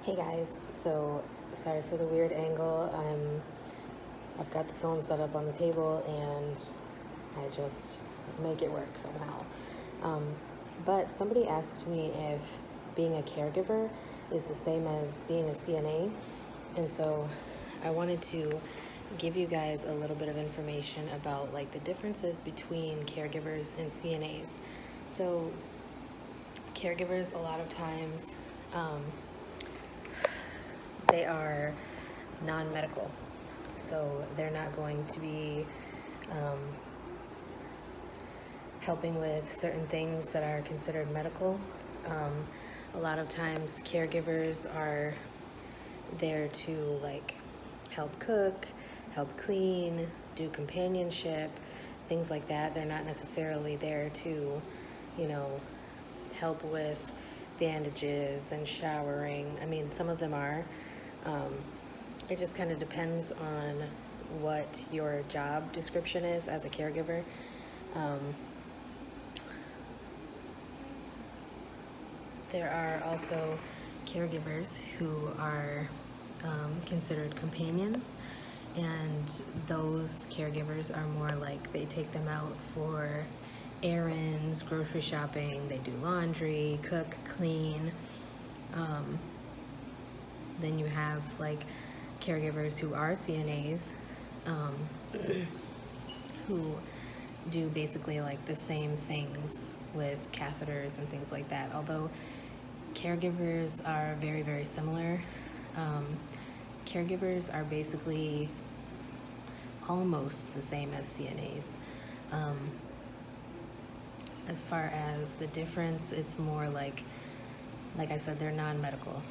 Hey guys, so sorry for the weird angle. I've got the phone set up on the table and I just make it work somehow. But somebody asked me if being a caregiver is the same as being a CNA, and so I wanted to give you guys a little bit of information about like the differences between caregivers and CNAs. So caregivers a lot of times they are non-medical, so they're not going to be helping with certain things that are considered medical. A lot of times caregivers are there to like help cook, help clean, do companionship, things like that. They're not necessarily there to, help with bandages and showering. I mean, some of them are. It just kind of depends on what your job description is as a caregiver. There are also caregivers who are considered companions, and those caregivers are more like they take them out for errands, grocery shopping, they do laundry, cook, clean. Then you have like caregivers who are CNAs, who do basically like the same things with catheters and things like that. Although caregivers are very, very similar. Caregivers are basically almost the same as CNAs. As far as the difference, it's more like I said, they're non-medical.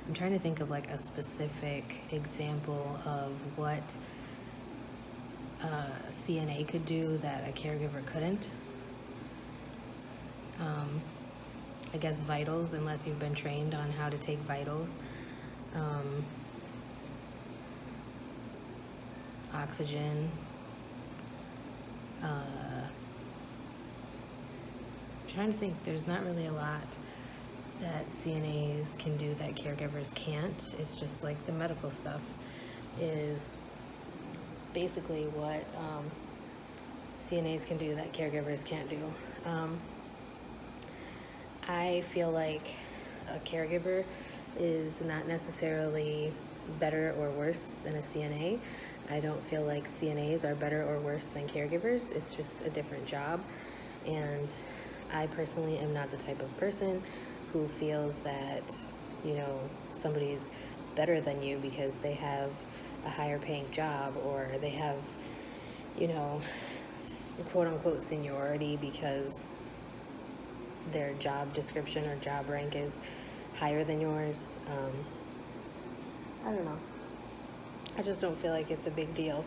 I'm trying to think of like a specific example of what a CNA could do that a caregiver couldn't. I guess vitals, unless you've been trained on how to take vitals. Oxygen. I'm trying to think, there's not really a lot that CNAs can do that caregivers can't. It's just like the medical stuff is basically what CNAs can do that caregivers can't do. I feel like a caregiver is not necessarily better or worse than a CNA. I don't feel like CNAs are better or worse than caregivers. It's just a different job. And I personally am not the type of person who feels that, somebody's better than you because they have a higher paying job, or they have, quote unquote seniority because their job description or job rank is higher than yours. I don't know. I just don't feel like it's a big deal.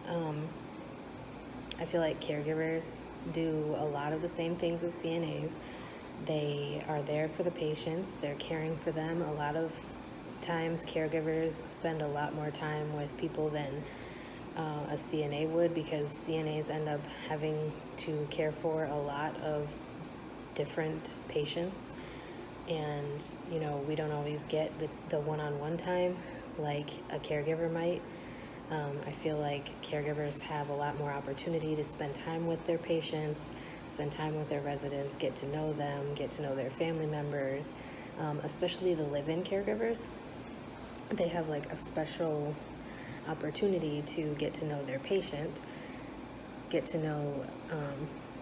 I feel like caregivers do a lot of the same things as CNAs. They are there for the patients. They're caring for them. A lot of times caregivers spend a lot more time with people than a CNA would, because CNAs end up having to care for a lot of different patients, and we don't always get the one-on-one time like a caregiver might. I feel like caregivers have a lot more opportunity to spend time with their patients, spend time with their residents, get to know them, get to know their family members, especially the live-in caregivers. They have like a special opportunity to get to know their patient, get to know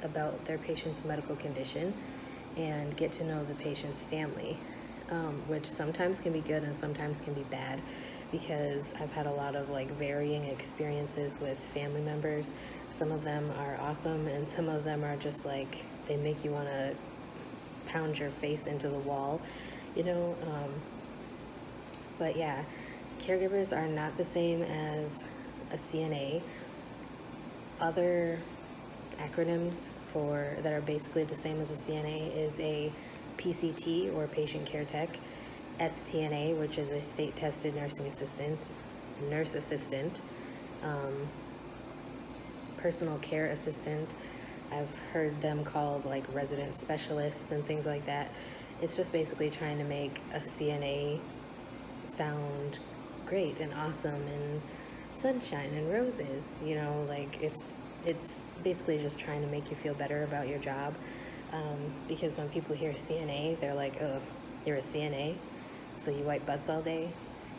about their patient's medical condition, and get to know the patient's family, which sometimes can be good and sometimes can be bad, because I've had a lot of like varying experiences with family members. Some of them are awesome, and some of them are just like, they make you want to pound your face into the wall, but yeah, caregivers are not the same as a CNA. Other acronyms that are basically the same as a CNA is a PCT, or patient care tech, STNA, which is a state tested nurse assistant, personal care assistant. I've heard them called like resident specialists and things like that. It's just basically trying to make a CNA sound great and awesome and sunshine and roses, you know, like it's basically just trying to make you feel better about your job. Because when people hear CNA, they're like, oh, you're a CNA, so you wipe butts all day?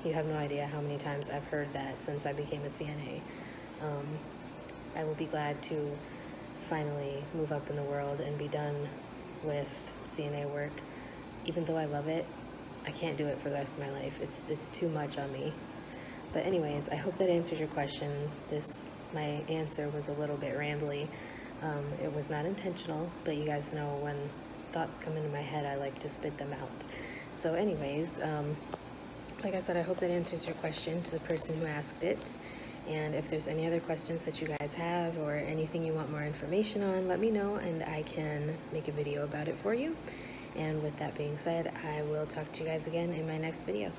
You have no idea how many times I've heard that since I became a CNA. I will be glad to finally move up in the world and be done with CNA work. Even though I love it, I can't do it for the rest of my life. It's too much on me. But anyways, I hope that answers your question. My answer was a little bit rambly. It was not intentional, but you guys know when thoughts come into my head, I like to spit them out. So anyways, like I said, I hope that answers your question to the person who asked it. And if there's any other questions that you guys have or anything you want more information on, let me know and I can make a video about it for you. And with that being said, I will talk to you guys again in my next video.